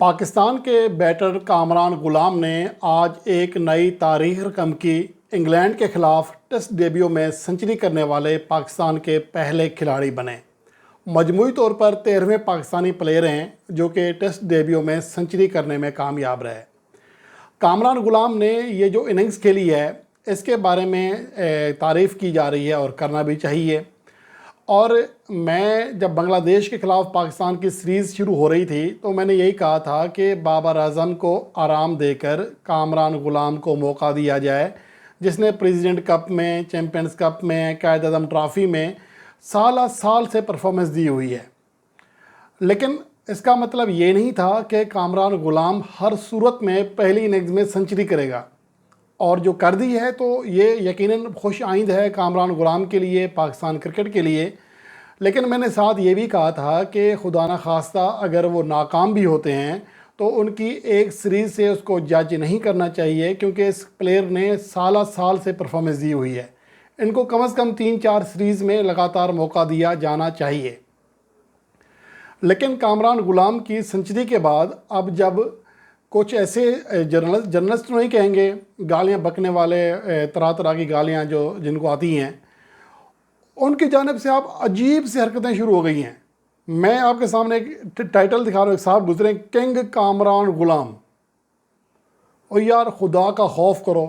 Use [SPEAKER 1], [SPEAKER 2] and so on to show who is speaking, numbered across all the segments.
[SPEAKER 1] پاکستان کے بیٹر کامران غلام نے آج ایک نئی تاریخ رقم کی۔ انگلینڈ کے خلاف ٹیسٹ ڈیبیو میں سنچری کرنے والے پاکستان کے پہلے کھلاڑی بنے۔ مجموعی طور پر 13ویں پاکستانی پلیئر ہیں جو کہ ٹیسٹ ڈیبیو میں سنچری کرنے میں کامیاب رہے۔ کامران غلام نے یہ جو اننگز کھیلی ہے اس کے بارے میں تعریف کی جا رہی ہے اور کرنا بھی چاہیے۔ اور میں جب بنگلہ دیش کے خلاف پاکستان کی سیریز شروع ہو رہی تھی تو میں نے یہی کہا تھا کہ بابر اعظم کو آرام دے کر کامران غلام کو موقع دیا جائے، جس نے پریزیڈنٹ کپ میں، چیمپئنز کپ میں، قائد اعظم ٹرافی میں سال سے پرفارمنس دی ہوئی ہے۔ لیکن اس کا مطلب یہ نہیں تھا کہ کامران غلام ہر صورت میں پہلی اننگز میں سنچری کرے گا، اور جو کر دی ہے تو یہ یقیناً خوش آئند ہے کامران غلام کے لیے، پاکستان کرکٹ کے لیے۔ لیکن میں نے ساتھ یہ بھی کہا تھا کہ خدا نخواستہ اگر وہ ناکام بھی ہوتے ہیں تو ان کی ایک سیریز سے اس کو جج نہیں کرنا چاہیے، کیونکہ اس پلیئر نے سال سے پرفارمنس دی ہوئی ہے۔ ان کو کم از کم 3-4 سیریز میں لگاتار موقع دیا جانا چاہیے۔ لیکن کامران غلام کی سنچری کے بعد اب جب کچھ ایسے جرنلسٹ نہیں کہیں گے، گالیاں بکنے والے، طرح کی گالیاں جن کو آتی ہیں، ان کی جانب سے اب عجیب سی حرکتیں شروع ہو گئی ہیں۔ میں آپ کے سامنے ایک ٹائٹل دکھا رہا ہوں، ایک صاحب گزرے، کنگ کامران غلام۔ اور یار خدا کا خوف کرو،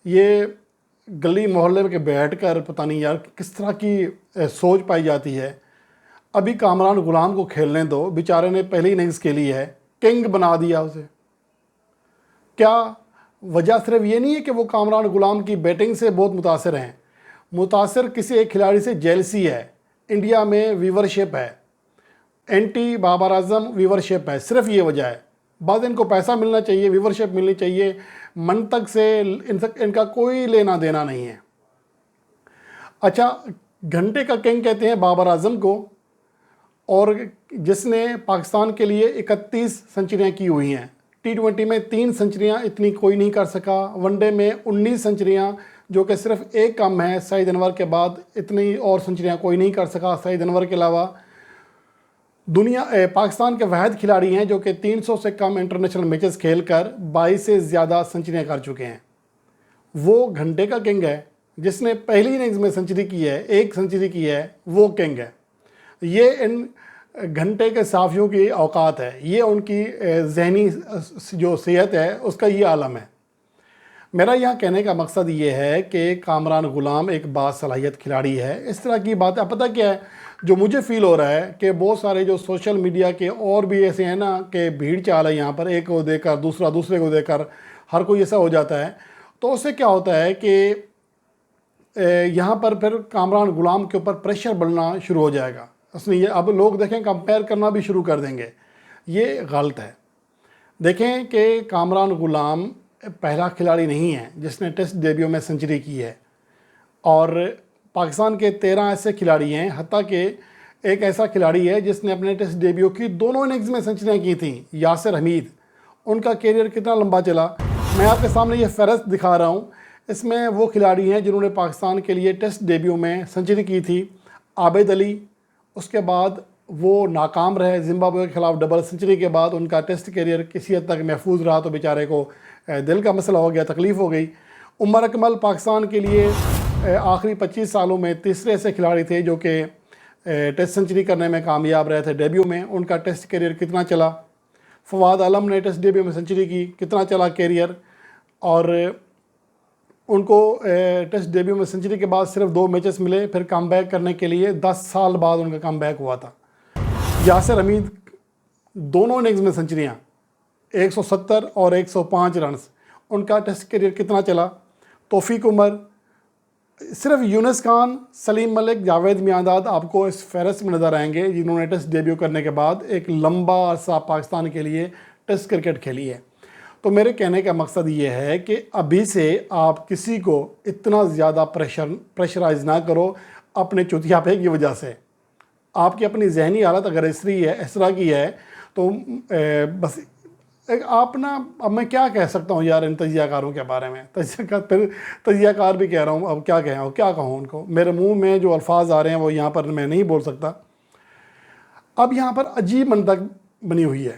[SPEAKER 1] یہ گلی محلے کے بیٹھ کر پتہ نہیں یار کس طرح کی سوچ پائی جاتی ہے۔ ابھی کامران غلام کو کھیلنے دو، بیچارے نے پہلی اننگز کھیلی ہے، کنگ بنا دیا اسے۔ کیا وجہ صرف یہ نہیں ہے کہ وہ کامران غلام کی بیٹنگ سے بہت متاثر ہیں؟ متاثر کسی ایک کھلاڑی سے جیلسی ہے، انڈیا میں ویورشپ ہے، اینٹی بابر اعظم ویورشپ ہے، صرف یہ وجہ ہے۔ بعض ان کو پیسہ ملنا چاہیے، ویورشپ ملنی چاہیے، منطق سے ان کا کوئی لینا دینا نہیں ہے۔ اچھا، گھنٹے کا کنگ کہتے ہیں بابر اعظم کو، اور جس نے پاکستان کے لیے 31 سنچریاں کی ہوئی ہیں۔ T20 میں 3 سنچریاں اتنی کوئی نہیں کر سکا، ون ڈے میں 19 سنچریاں، جو کہ صرف ایک کم ہے سعید انور کے بعد، اتنی اور سنچریاں کوئی نہیں کر سکا سعید انور کے علاوہ۔ پاکستان کے واحد کھلاڑی ہیں جو کہ 300 سے کم انٹرنیشنل میچز کھیل کر 22 سے زیادہ سنچریاں کر چکے ہیں۔ وہ گھنٹے کا کنگ ہے، جس نے پہلی اننگز میں سنچری کی ہے، ایک سنچری کی ہے، وہ کنگ ہے۔ یہ ان گھنٹے کے صحافیوں کی اوقات ہے، یہ ان کی ذہنی جو صحت ہے اس کا یہ عالم ہے۔ میرا یہاں کہنے کا مقصد یہ ہے کہ کامران غلام ایک باصلاحیت کھلاڑی ہے۔ اس طرح کی بات اب پتہ کیا ہے جو مجھے فیل ہو رہا ہے کہ بہت سارے جو سوشل میڈیا کے اور بھی ایسے ہیں نا کہ بھیڑ چال ہے یہاں پر، ایک کو دیکھ کر دوسرے کو دیکھ کر ہر کوئی ایسا ہو جاتا ہے، تو اس سے کیا ہوتا ہے کہ یہاں پر پھر کامران غلام کے اوپر پریشر بڑھنا شروع ہو جائے گا۔ اس نے یہ اب لوگ دیکھیں کمپیئر کرنا بھی شروع کر دیں گے، یہ غلط ہے۔ دیکھیں کہ کامران غلام پہلا کھلاڑی نہیں ہے جس نے ٹیسٹ ڈیبیو میں سنچری کی ہے، اور پاکستان کے 13 ایسے کھلاڑی ہیں، حتیٰ کہ ایک ایسا کھلاڑی ہے جس نے اپنے ٹیسٹ ڈیبیو کی دونوں اننگز میں سنچریاں کی تھیں، یاسر حمید۔ ان کا کیریئر کتنا لمبا چلا، میں آپ کے سامنے یہ فہرست دکھا رہا ہوں۔ اس میں وہ کھلاڑی ہیں جنہوں نے پاکستان کے لیے ٹیسٹ ڈیبیو میں سنچری کی تھی: عابد علی، اس کے بعد وہ ناکام رہے، زمبابوے کے خلاف ڈبل سنچری کے بعد ان کا ٹیسٹ کیریئر کسی حد تک محفوظ رہا تو بیچارے کو دل کا مسئلہ ہو گیا، تکلیف ہو گئی۔ عمر اکمل پاکستان کے لیے آخری 25 سالوں میں تیسرے ایسے کھلاڑی تھے جو کہ ٹیسٹ سنچری کرنے میں کامیاب رہے تھے ڈیبیو میں۔ ان کا ٹیسٹ کیریئر کتنا چلا؟ فواد عالم نے ٹیسٹ ڈیبیو میں سنچری کی، کتنا چلا کیریئر؟ اور ان کو ٹیسٹ ڈیبیو میں سنچری کے بعد صرف 2 میچز ملے، پھر کم بیک کرنے کے لیے 10 سال بعد ان کا کم بیک ہوا تھا۔ یاسر حمید دونوں اننگز میں سنچریاں، 170 اور 105 رنز، ان کا ٹیسٹ کیریئر کتنا چلا؟ توفیق عمر، صرف یونس خان، سلیم ملک، جاوید میانداد آپ کو اس فہرست میں نظر آئیں گے جنہوں نے ٹیسٹ ڈیبیو کرنے کے بعد ایک لمبا عرصہ پاکستان کے لیے ٹیسٹ کرکٹ کھیلی ہے۔ تو میرے کہنے کا مقصد یہ ہے کہ ابھی سے آپ کسی کو اتنا زیادہ پریشرائز نہ کرو اپنے چوتیاپے کی وجہ سے۔ آپ کی اپنی ذہنی حالت اگر اس طرح کی ہے تو بس آپ نا، اب میں کیا کہہ سکتا ہوں یار ان تجزیہ کاروں کے بارے میں، تجزیہ کار بھی کہہ رہا ہوں، اب کیا کہیں اور کیا کہوں ان کو، میرے منہ میں جو الفاظ آ رہے ہیں وہ یہاں پر میں نہیں بول سکتا۔ اب یہاں پر عجیب منطق بنی ہوئی ہے۔